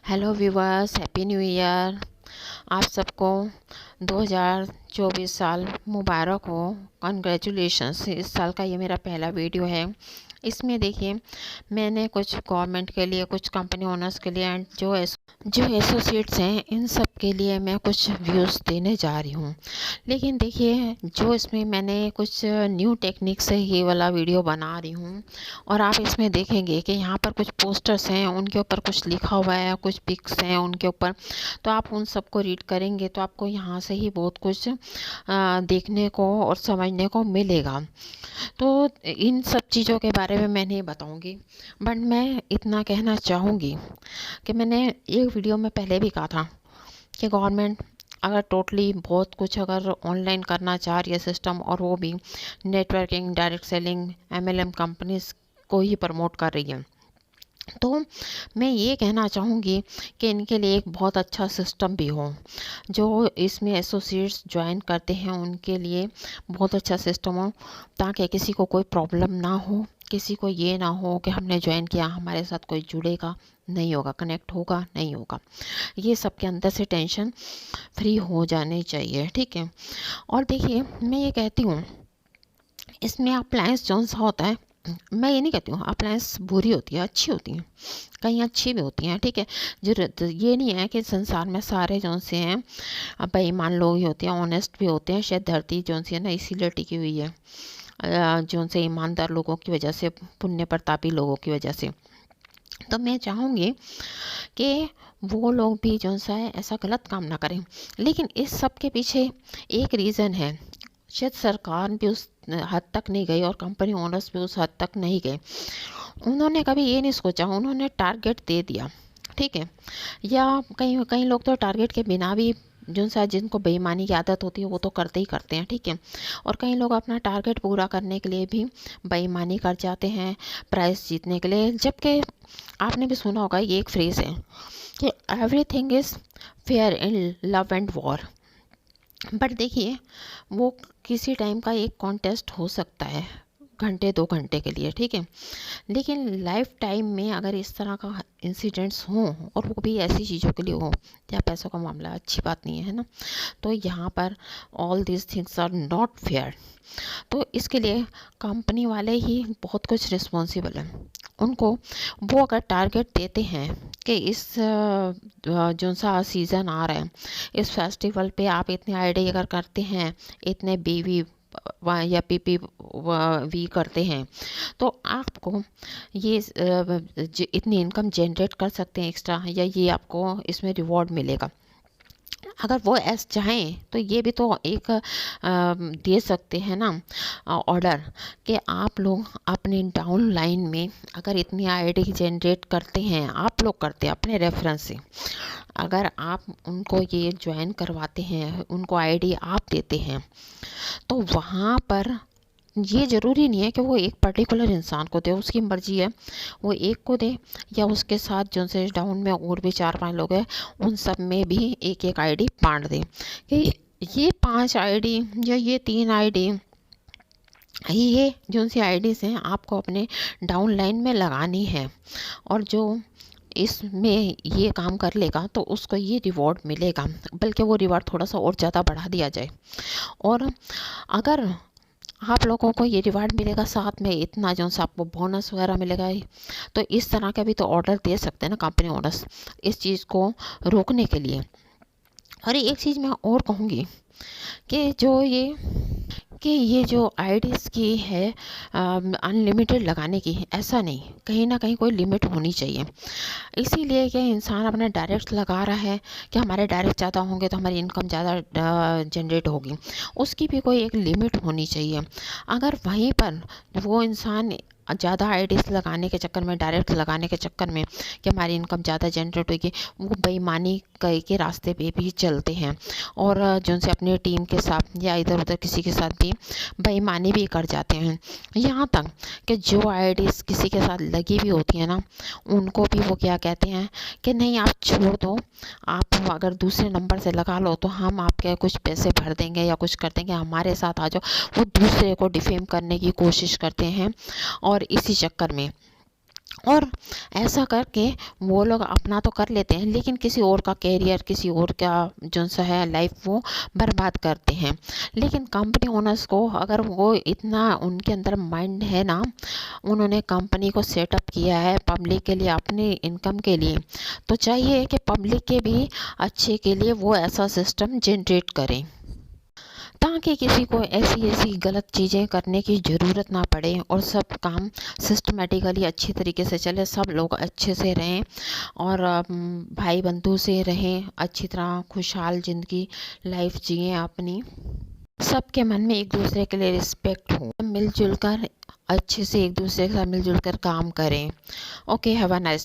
Hello viewers, happy new year. आप सबको 2024 साल मुबारक हो। कंग्रेचुलेशंस। इस साल का ये मेरा पहला वीडियो है। इसमें देखिए, मैंने कुछ गवर्नमेंट के लिए, कुछ कंपनी ओनर्स के लिए एंड जो एसोसिएट्स हैं, इन सब के लिए मैं कुछ व्यूज़ देने जा रही हूँ। लेकिन देखिए, जो इसमें मैंने कुछ न्यू टेक्निक से ये वाला वीडियो बना रही हूँ। और आप इसमें देखेंगे कि यहाँ पर कुछ पोस्टर्स हैं, उनके ऊपर कुछ लिखा हुआ है, कुछ पिक्स हैं उनके ऊपर। तो आप उन सबको रीड करेंगे तो आपको यहाँ से ही बहुत कुछ देखने को और समझने को मिलेगा। तो इन सब चीज़ों के बारे में मैं नहीं बताऊंगी, बट मैं इतना कहना चाहूँगी कि मैंने एक वीडियो में पहले भी कहा था कि गवर्नमेंट अगर टोटली बहुत कुछ अगर ऑनलाइन करना चाह रही है सिस्टम, और वो भी networking, direct selling, MLM companies को ही प्रमोट कर रही है, तो मैं ये कहना चाहूँगी कि इनके लिए एक बहुत अच्छा सिस्टम भी हो। जो इसमें एसोसिएट्स ज्वाइन करते हैं उनके लिए बहुत अच्छा सिस्टम हो, ताकि किसी को कोई प्रॉब्लम ना हो, किसी को ये ना हो कि हमने ज्वाइन किया, हमारे साथ कोई जुड़ेगा नहीं होगा, कनेक्ट होगा नहीं होगा। ये सबके अंदर से टेंशन फ्री हो जानी चाहिए, ठीक है। और देखिए, मैं ये कहती हूँ, इसमें अप्लायंस जो सा होता है, मैं ये नहीं कहती हूँ अप्लायंस बुरी होती है, अच्छी होती हैं, कहीं अच्छी भी होती हैं, ठीक है। जरूरत ये नहीं है कि संसार में सारे जो से हैं बेईमान लोग ही होते हैं, ऑनेस्ट भी होते हैं। शायद धरती जो सी है ना इसीलिए टिकी हुई है, जो से ईमानदार लोगों की वजह से, पुण्य प्रतापी लोगों की वजह से। तो मैं चाहूँगी कि वो लोग भी जो सा है ऐसा गलत काम ना करें। लेकिन इस सब के पीछे एक रीज़न है, शायद सरकार भी उस हद तक नहीं गई और कंपनी ओनर्स भी उस हद तक नहीं गए। उन्होंने कभी ये नहीं सोचा, उन्होंने टारगेट दे दिया, ठीक है। या कई कई लोग तो टारगेट के बिना भी, जो सा जिनको बेईमानी की आदत होती है वो तो करते ही करते हैं, ठीक है। और कई लोग अपना टारगेट पूरा करने के लिए भी बेईमानी कर जाते हैं, प्राइस जीतने के लिए। जबकि आपने भी सुना होगा, ये एक फ्रेज है कि everything is fair in love and war. But देखिए, वो किसी टाइम का एक कॉन्टेस्ट हो सकता है, घंटे 2 घंटे के लिए, ठीक है। लेकिन लाइफ टाइम में अगर इस तरह का इंसिडेंट्स हों, और वो भी ऐसी चीज़ों के लिए हो या पैसों का मामला, अच्छी बात नहीं है ना। तो यहाँ पर all this things are not fair. तो इसके लिए कंपनी वाले ही बहुत कुछ रिस्पॉन्सिबल हैं। उनको वो अगर टारगेट देते हैं कि इस जो सा सीज़न आ रहा है, इस फेस्टिवल पे आप इतने आईडी अगर करते हैं, इतने बीवी या पीपी वी करते हैं, तो आपको ये इतनी इनकम जनरेट कर सकते हैं एक्स्ट्रा, या ये आपको इसमें रिवॉर्ड मिलेगा। अगर वो ऐसा चाहें तो ये भी तो एक दे सकते हैं ना ऑर्डर, कि आप लोग अपने डाउन लाइन में अगर इतनी आईडी जनरेट करते हैं, आप लोग करते हैं अपने रेफरेंस से, अगर आप उनको ये ज्वाइन करवाते हैं, उनको आईडी आप देते हैं, तो वहाँ पर ये ज़रूरी नहीं है कि वो एक पर्टिकुलर इंसान को दे, उसकी मर्जी है, वो एक को दे या उसके साथ जो से डाउन में और भी 4-5 लोग हैं, उन सब में भी एक एक आईडी बांट दे कि ये 5 आईडी या ये 3 आईडी, ये जो सी आईडीज़ हैं आपको अपने डाउन लाइन में लगानी है। और जो इसमें ये काम कर लेगा तो उसको ये रिवॉर्ड मिलेगा, बल्कि वो रिवॉर्ड थोड़ा सा और ज़्यादा बढ़ा दिया जाए। और अगर आप लोगों को ये रिवार्ड मिलेगा, साथ में इतना जो सा आपको बोनस वगैरह मिलेगा, तो इस तरह का भी तो ऑर्डर दे सकते हैं ना कंपनी ओनर्स, इस चीज़ को रोकने के लिए। और एक चीज़ मैं और कहूँगी कि ये जो आईडीज़ की है अनलिमिटेड लगाने की, ऐसा नहीं, कहीं ना कहीं कोई लिमिट होनी चाहिए। इसीलिए कि इंसान अपना डायरेक्ट लगा रहा है कि हमारे डायरेक्ट ज़्यादा होंगे तो हमारी इनकम ज़्यादा जनरेट होगी, उसकी भी कोई एक लिमिट होनी चाहिए। अगर वहीं पर वो इंसान ज़्यादा आईडीज़ लगाने के चक्कर में, डायरेक्ट लगाने के चक्कर में कि हमारी इनकम ज़्यादा जनरेट होगी, वो बेईमानी के रास्ते पे भी चलते हैं, और जो से अपनी टीम के साथ या इधर उधर किसी के साथ भी बेईमानी भी कर जाते हैं। यहाँ तक कि जो आईडीज़ किसी के साथ लगी भी होती है ना, उनको भी वो क्या कहते हैं कि नहीं, आप छोड़ दो, आप अगर दूसरे नंबर से लगा लो तो हम आपके कुछ पैसे भर देंगे या कुछ कर देंगे, हमारे साथ आ जाओ। वो दूसरे को डिफेम करने की कोशिश करते हैं, और इसी चक्कर में और ऐसा करके वो लोग अपना तो कर लेते हैं, लेकिन किसी और का कैरियर, किसी और का जो सा है लाइफ वो बर्बाद करते हैं। लेकिन कंपनी ओनर्स को अगर वो इतना उनके अंदर माइंड है ना, उन्होंने कंपनी को सेटअप किया है पब्लिक के लिए, अपनी इनकम के लिए, तो चाहिए कि पब्लिक के भी अच्छे के लिए वो ऐसा सिस्टम जनरेट करें, ताकि किसी को ऐसी ऐसी गलत चीज़ें करने की ज़रूरत ना पड़े और सब काम सिस्टमेटिकली अच्छी तरीके से चले, सब लोग अच्छे से रहें और भाई बंधु से रहें, अच्छी तरह खुशहाल ज़िंदगी लाइफ जिएं अपनी। सबके मन में एक दूसरे के लिए रिस्पेक्ट हो, मिलजुल कर अच्छे से एक दूसरे के साथ मिलजुल कर काम करें। Okay, have a nice